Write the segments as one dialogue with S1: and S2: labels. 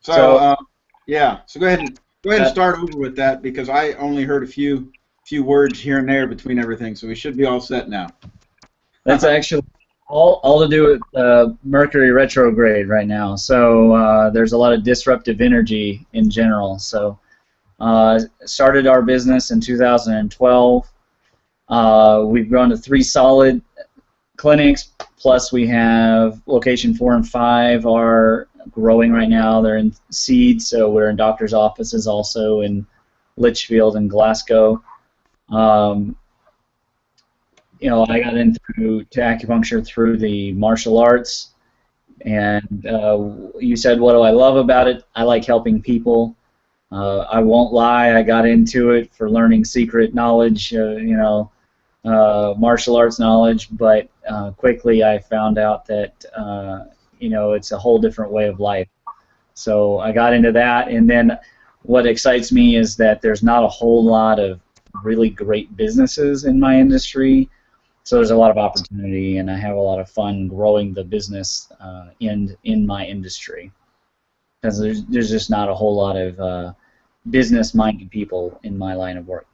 S1: So,
S2: Yeah. So go ahead and start over with that because I only heard a few words here and there between everything. So we should be all set now.
S1: that's actually all to do with Mercury retrograde right now. So there's a lot of disruptive energy in general. So started our business in 2012. We've grown to 3 solid clinics, plus we have location 4 and 5 are growing right now. They're in seed, so we're in doctors' offices also in Litchfield and Glasgow. I got into acupuncture through the martial arts, and you said, what do I love about it? I like helping people. I won't lie, I got into it for learning secret knowledge, martial arts knowledge, but quickly I found out that it's a whole different way of life. So I got into that, and then what excites me is that there's not a whole lot of really great businesses in my industry, so there's a lot of opportunity, and I have a lot of fun growing the business in my industry, because there's just not a whole lot of business-minded people in my line of work.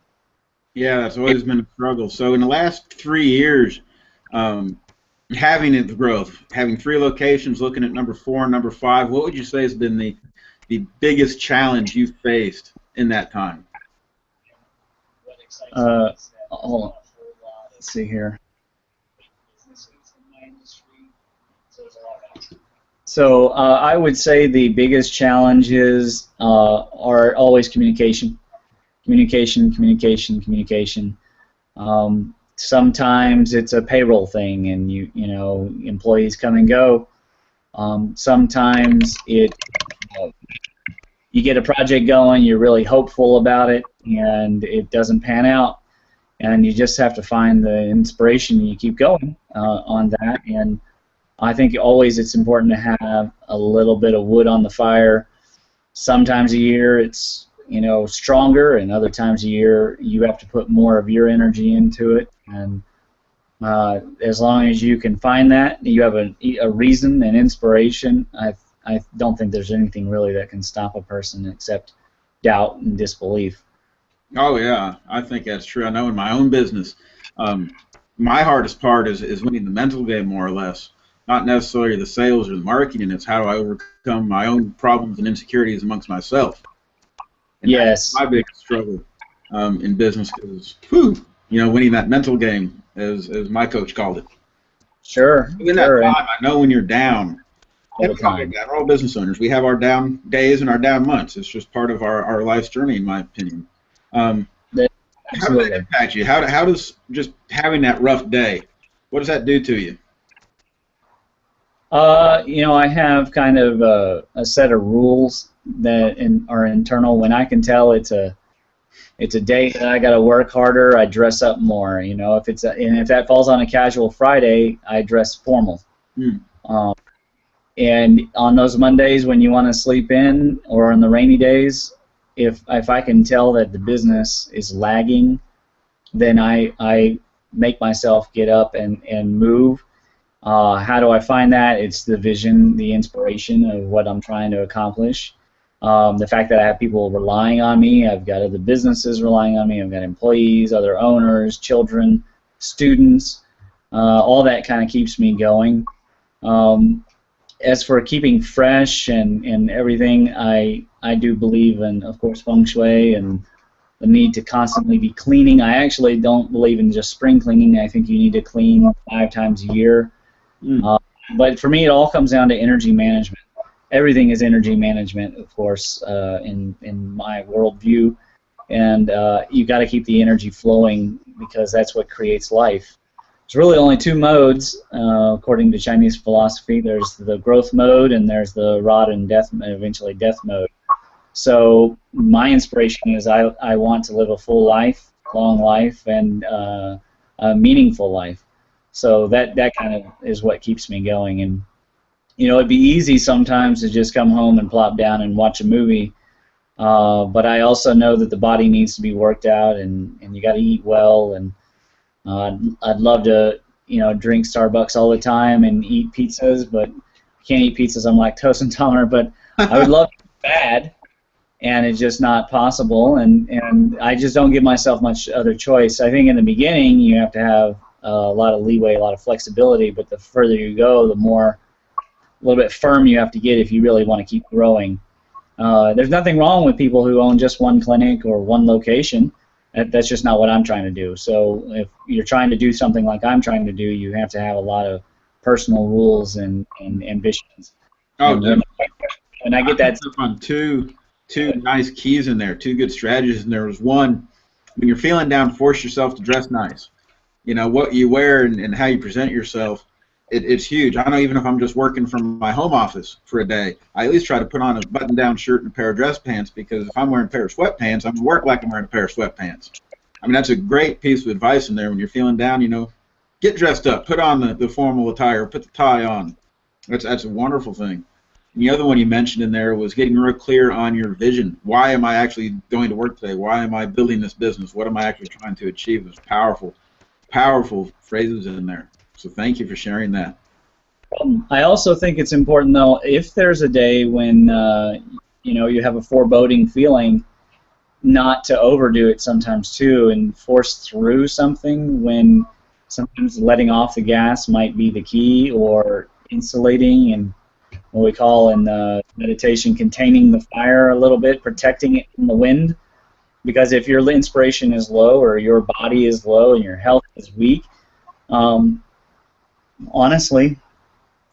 S2: Yeah, that's always been a struggle. So in the last 3 years, having the growth, having 3 locations, looking at number 4 and number 5, what would you say has been the biggest challenge you've faced in that time?
S1: Hold on. Let's see here. So I would say the biggest challenges are always communication. Communication. Sometimes it's a payroll thing, and employees come and go. Sometimes you get a project going, you're really hopeful about it, and it doesn't pan out, and you just have to find the inspiration and you keep going on that. And I think always it's important to have a little bit of wood on the fire. Sometimes a year it's stronger, and other times a year you have to put more of your energy into it. And as long as you can find that, you have a reason and inspiration, I don't think there's anything really that can stop a person except doubt and disbelief.
S2: Oh yeah, I think that's true. I know in my own business, my hardest part is winning the mental game, more or less. Not necessarily the sales or the marketing. It's how do I overcome my own problems and insecurities amongst myself. And
S1: yes,
S2: that's my biggest struggle in business is, winning that mental game, as my coach called it.
S1: Sure.
S2: In that time, I know when you're down. We're all business owners. We have our down days and our down months. It's just part of our life's journey, in my opinion. How does that impact you? How does just having that rough day, what does that do to you?
S1: I have kind of a set of rules that are internal. When I can tell it's a day that I got to work harder, I dress up more. If if that falls on a casual Friday, I dress formal. And on those Mondays when you want to sleep in, or on the rainy days, if I can tell that the business is lagging, then I make myself get up and move. How do I find that? It's the vision, the inspiration of what I'm trying to accomplish. The fact that I have people relying on me, I've got other businesses relying on me, I've got employees, other owners, children, students, all that kind of keeps me going. As for keeping fresh and everything, I do believe in, of course, feng shui and the need to constantly be cleaning. I actually don't believe in just spring cleaning. I think you need to clean 5 times a year. But for me, it all comes down to energy management. Everything is energy management, of course, in my worldview. And you got to keep the energy flowing, because that's what creates life. There's really only 2 modes, according to Chinese philosophy. There's the growth mode, and there's the rot and death, eventually death mode. So my inspiration is I want to live a full life, long life, and a meaningful life. So that kind of is what keeps me going. And it'd be easy sometimes to just come home and plop down and watch a movie. But I also know that the body needs to be worked out, and you got to eat well. And I'd love to, drink Starbucks all the time and eat pizzas, but I can't eat pizzas. I'm lactose intolerant. But I would love to get bad, and it's just not possible, and I just don't give myself much other choice. I think in the beginning you have to have a lot of leeway, a lot of flexibility, but the further you go, the more a little bit firm you have to get if you really want to keep growing. There's nothing wrong with people who own just one clinic or one location. That's just not what I'm trying to do. So if you're trying to do something like I'm trying to do, you have to have a lot of personal rules and ambitions.
S2: Oh,
S1: and when I get that,
S2: on two nice keys in there, two good strategies. And there was one, when you're feeling down, force yourself to dress nice. You know, what you wear and how you present yourself, it's huge. I know even if I'm just working from my home office for a day, I at least try to put on a button-down shirt and a pair of dress pants, because if I'm wearing a pair of sweatpants, I'm going to work like I'm wearing a pair of sweatpants. I mean, that's a great piece of advice in there. When you're feeling down, you know, get dressed up, put on the formal attire, put the tie on. That's a wonderful thing. And the other one you mentioned in there was getting real clear on your vision. Why am I actually going to work today? Why am I building this business? What am I actually trying to achieve? There's powerful phrases in there. So thank you for sharing that.
S1: I also think it's important, though, if there's a day when you know, you have a foreboding feeling, not to overdo it sometimes too, and force through something, when sometimes letting off the gas might be the key, or insulating, and what we call in meditation containing the fire a little bit, protecting it from the wind. Because if your inspiration is low, or your body is low, and your health is weak, honestly,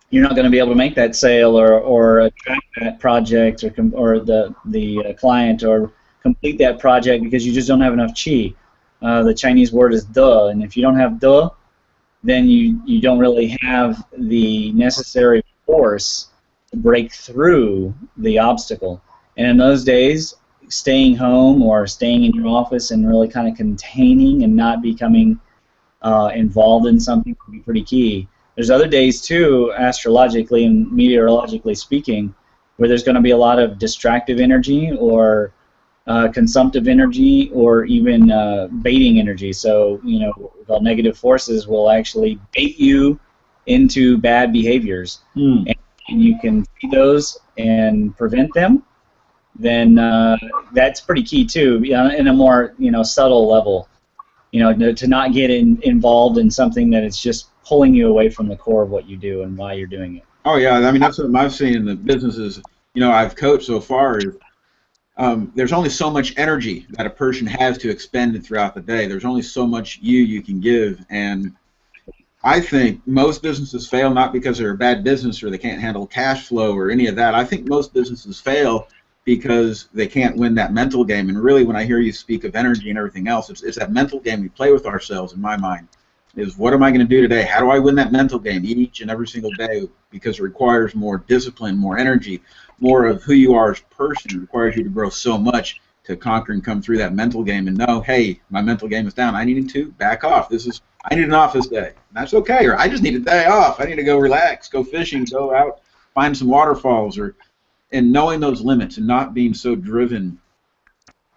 S1: you're not going to be able to make that sale, or attract that project, or the client, or complete that project, because you just don't have enough chi. The Chinese word is de, and if you don't have de, then you don't really have the necessary force to break through the obstacle. And in those days, staying home or staying in your office and really kind of containing and not becoming involved in something would be pretty key. There's other days too, astrologically and meteorologically speaking, where there's going to be a lot of distractive energy, or consumptive energy, or even baiting energy. So, you know, the negative forces will actually bait you into bad behaviors. And you can see those and prevent them, then that's pretty key too, in a more, you know, subtle level. You know, to not get involved in something that is just pulling you away from the core of what you do and why you're doing it.
S2: Oh yeah, I mean, that's what I've seen in the businesses, you know, I've coached so far. There's only so much energy that a person has to expend throughout the day. There's only so much you can give, and I think most businesses fail not because they're a bad business or they can't handle cash flow or any of that. I think most businesses fail because they can't win that mental game. And really, when I hear you speak of energy and everything else, it's that mental game we play with ourselves, in my mind, is what am I going to do today? How do I win that mental game each and every single day? Because it requires more discipline, more energy, more of who you are as a person. It requires you to grow so much to conquer and come through that mental game and know, hey, my mental game is down. I need to back off. I need an office day. That's okay. Or I just need a day off. I need to go relax, go fishing, go out, find some waterfalls, and knowing those limits and not being so driven,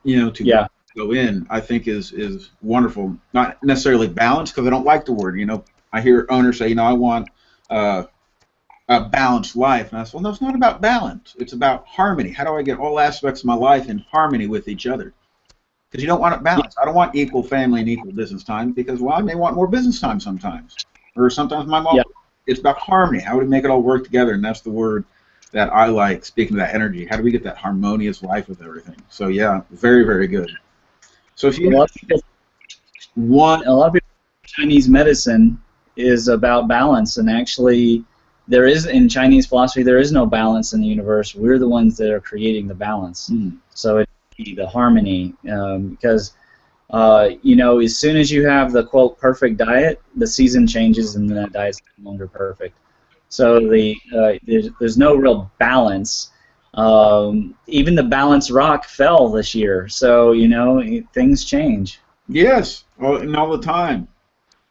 S2: you know, to go in, I think is wonderful. Not necessarily balance, because I don't like the word. You know, I hear owners say, you know, I want a balanced life. And I say, well, no, it's not about balance. It's about harmony. How do I get all aspects of my life in harmony with each other? Because you don't want it balanced. I don't want equal family and equal business time, because, well, I may want more business time sometimes. Or sometimes my mom. It's about harmony. How do we make it all work together? And that's the word that I like, speaking of that energy. How do we get that harmonious life with everything? So yeah, very, very good. So if you
S1: a lot of people, Chinese medicine is about balance, and actually there is, in Chinese philosophy, there is no balance in the universe. We're the ones that are creating the balance. So it's the harmony, because you know, as soon as you have the quote perfect diet, the season changes and then that diet's no longer perfect. So there's no real balance. Even the balanced rock fell this year. So, you know, things change.
S2: Yes, and all the time.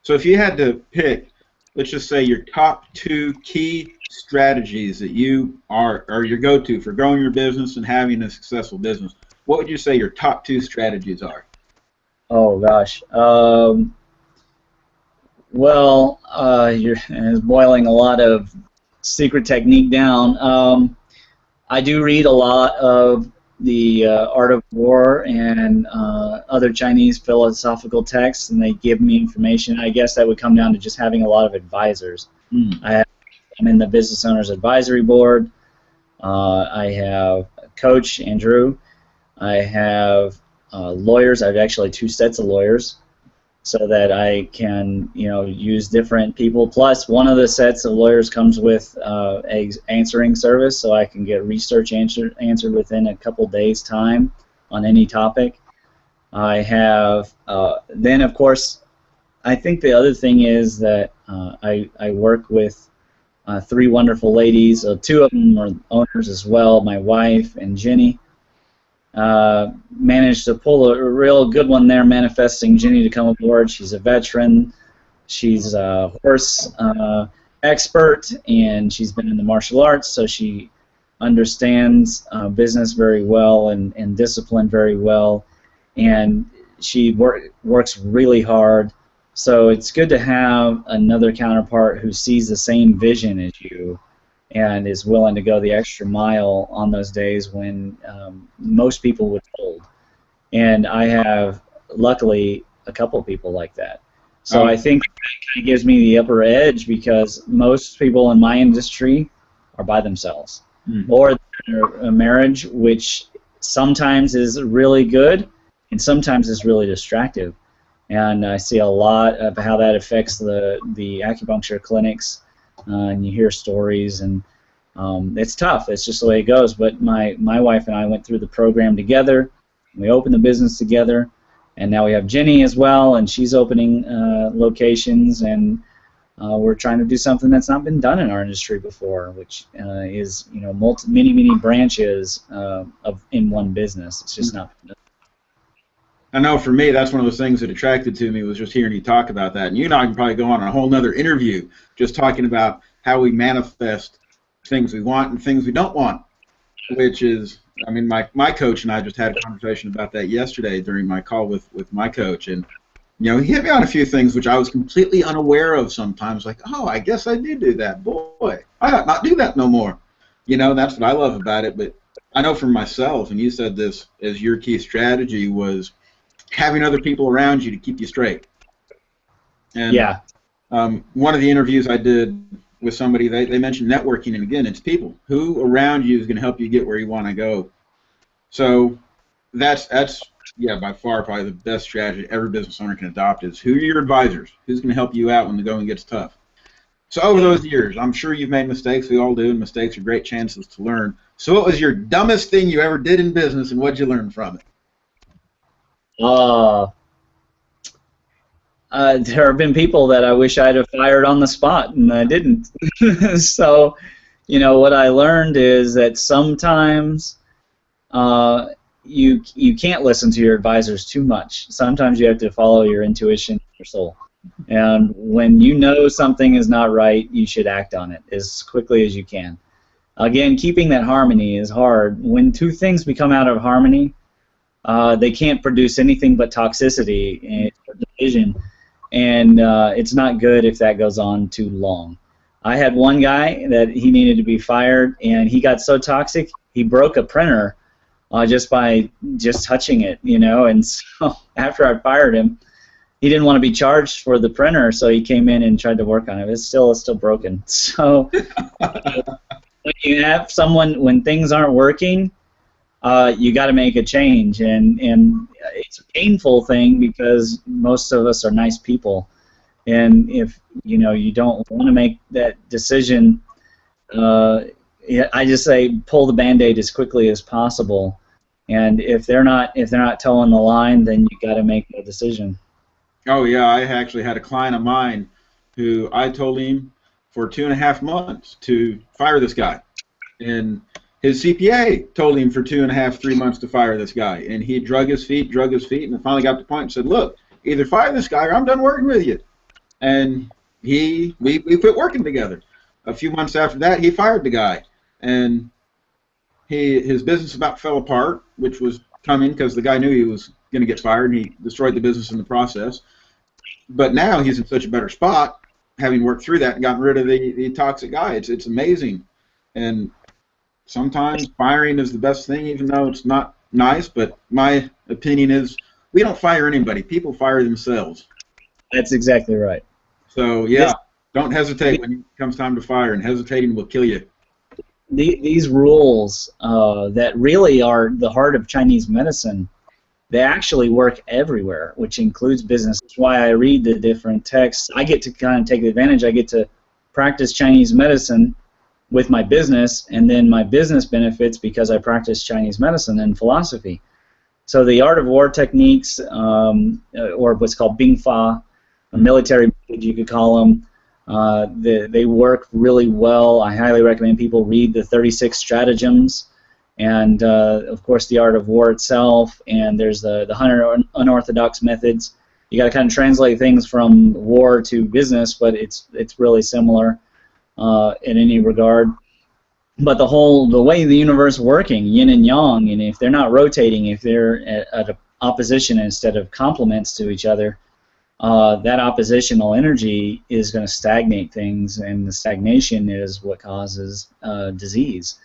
S2: So if you had to pick, let's just say, your top 2 key strategies that you are your go-to for growing your business and having a successful business, what would you say your top 2 strategies are?
S1: Oh gosh. Well, you're boiling a lot of secret technique down. I do read a lot of the Art of War and other Chinese philosophical texts, and they give me information. I guess that would come down to just having a lot of advisors. I'm in the Business Owners Advisory Board. I have a coach, Andrew. I have lawyers. I have actually 2 sets of lawyers, so that I can, use different people. Plus, one of the sets of lawyers comes with a answering service, so I can get research answered within a couple days' time on any topic. I have, then of course, I think the other thing is that I work with 3 wonderful ladies. 2 of them are owners as well, my wife and Jenny. Managed to pull a real good one there, manifesting Jenny to come aboard. She's a veteran. She's a horse expert, and she's been in the martial arts, so she understands business very well and discipline very well. And she works really hard. So it's good to have another counterpart who sees the same vision as you and is willing to go the extra mile on those days when most people would fold. And I have, luckily, a couple people like that. So I think that kind of gives me the upper edge, because most people in my industry are by themselves. Or they're in a marriage, which sometimes is really good and sometimes is really distractive. And I see a lot of how that affects the acupuncture clinics. And you hear stories, and it's tough. It's just the way it goes. But my wife and I went through the program together. We opened the business together, and now we have Jenny as well, and she's opening locations, and we're trying to do something that's not been done in our industry before, which is many branches in one business. It's just not.
S2: I know for me, that's one of those things that attracted to me, was just hearing you talk about that. And you and I can probably go on a whole nother interview just talking about how we manifest things we want and things we don't want, which is, I mean, my coach and I just had a conversation about that yesterday during my call with my coach. And, he hit me on a few things which I was completely unaware of sometimes, like, oh, I guess I did do that. Boy, I ought not do that no more. That's what I love about it. But I know for myself, and you said this as your key strategy, was having other people around you to keep you straight. And
S1: yeah.
S2: One of the interviews I did with somebody, they mentioned networking, and again, it's people. Who around you is going to help you get where you want to go? So that's by far probably the best strategy every business owner can adopt, is who are your advisors? Who's going to help you out when the going gets tough? So over those years, I'm sure you've made mistakes. We all do, and mistakes are great chances to learn. So what was your dumbest thing you ever did in business, and what did you learn from it?
S1: There have been people that I wish I'd have fired on the spot, and I didn't. So, what I learned is that sometimes you can't listen to your advisors too much. Sometimes you have to follow your intuition, your soul. And when you know something is not right, you should act on it as quickly as you can. Again, keeping that harmony is hard. When 2 things become out of harmony, they can't produce anything but toxicity and division, and it's not good if that goes on too long. I had one guy that he needed to be fired, and he got so toxic he broke a printer just by touching it, and so after I fired him, he didn't want to be charged for the printer, so he came in and tried to work on it. It's still broken. So when you have someone, when things aren't working, you got to make a change, and it's a painful thing because most of us are nice people, and if you don't want to make that decision, I just say pull the Band-Aid as quickly as possible, and if they're not towing the line, then you got to make a decision.
S2: Oh yeah, I actually had a client of mine who I told him for 2.5 months to fire this guy, and his CPA told him for 2.5, 3 months to fire this guy, and he drug his feet, and finally got to the point and said, look, either fire this guy or I'm done working with you. And we quit working together. A few months after that, he fired the guy, and his business about fell apart, which was coming because the guy knew he was going to get fired, and he destroyed the business in the process. But now he's in such a better spot, having worked through that and gotten rid of the toxic guy. It's amazing. And sometimes firing is the best thing, even though it's not nice. But my opinion is we don't fire anybody. People fire themselves.
S1: That's exactly right.
S2: So, yeah, don't hesitate when it comes time to fire, and hesitating will kill you.
S1: These rules that really are the heart of Chinese medicine, they actually work everywhere, which includes business. That's why I read the different texts. I get to kind of take advantage. I get to practice Chinese medicine with my business, and then my business benefits because I practice Chinese medicine and philosophy. So the art of war techniques, or what's called Bing Fa, a military, you could call them, they work really well. I highly recommend people read the 36 stratagems, and of course the art of war itself, and there's the 100 unorthodox methods. You got to kind of translate things from war to business, but it's really similar in any regard. But the way the universe is working, yin and yang, and if they're not rotating, if they're at opposition instead of complements to each other, that oppositional energy is going to stagnate things, and the stagnation is what causes disease.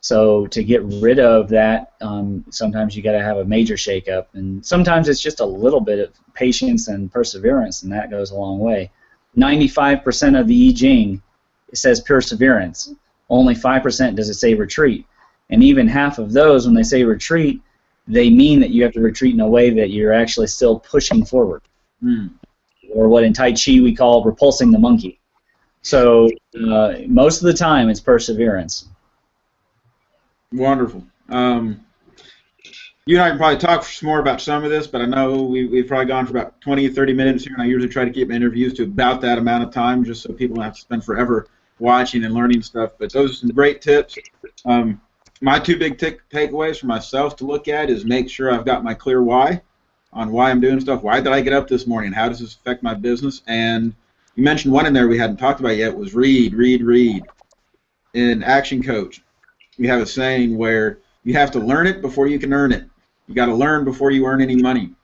S1: So to get rid of that, sometimes you got to have a major shakeup, and sometimes it's just a little bit of patience and perseverance, and that goes a long way. 95% of the I Ching says perseverance. Only 5% does it say retreat. And even half of those, when they say retreat, they mean that you have to retreat in a way that you're actually still pushing forward. Or what in Tai Chi we call repulsing the monkey. So most of the time it's perseverance.
S2: Wonderful. You and I can probably talk more about some of this, but I know we've probably gone for about 20, 30 minutes here, and I usually try to keep my interviews to about that amount of time just so people don't have to spend forever watching and learning stuff. But those are some great tips. My two big takeaways for myself to look at is make sure I've got my clear why on why I'm doing stuff. Why did I get up this morning? How does this affect my business? And you mentioned one in there we hadn't talked about yet was read. In Action Coach, we have a saying where you have to learn it before you can earn it. You got to learn before you earn any money.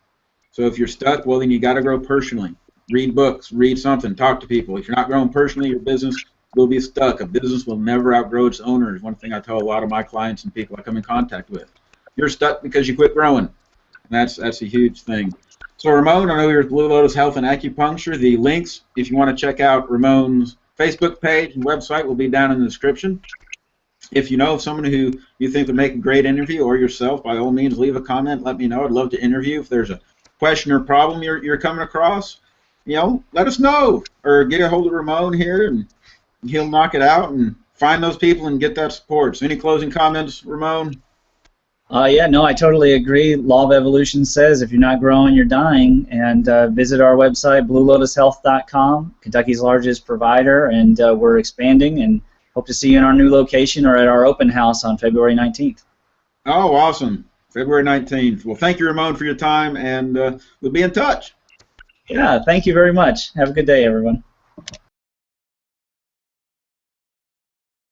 S2: So if you're stuck, well, then you got to grow personally. Read books, read something, talk to people. If you're not growing personally, your business will be stuck. A business will never outgrow its owner is one thing I tell a lot of my clients and people I come in contact with. You're stuck because you quit growing. And that's a huge thing. So Ramon, I know you're at Blue Lotus Health and Acupuncture. The links, if you want to check out Ramon's Facebook page and website, will be down in the description. If you know of someone who you think would make a great interview, or yourself, by all means, leave a comment. Let me know. I'd love to interview. If there's a question or problem you're coming across, let us know. Or get a hold of Ramon here, and he'll knock it out and find those people and get that support. So any closing comments, Ramon?
S1: Yeah, no, I totally agree. Law of Evolution says if you're not growing, you're dying. And visit our website, bluelotushealth.com, Kentucky's largest provider, and we're expanding, and hope to see you in our new location or at our open house on February 19th.
S2: Oh, awesome. February 19th. Well, thank you, Ramon, for your time, and we'll be in touch.
S1: Yeah, thank you very much. Have a good day, everyone.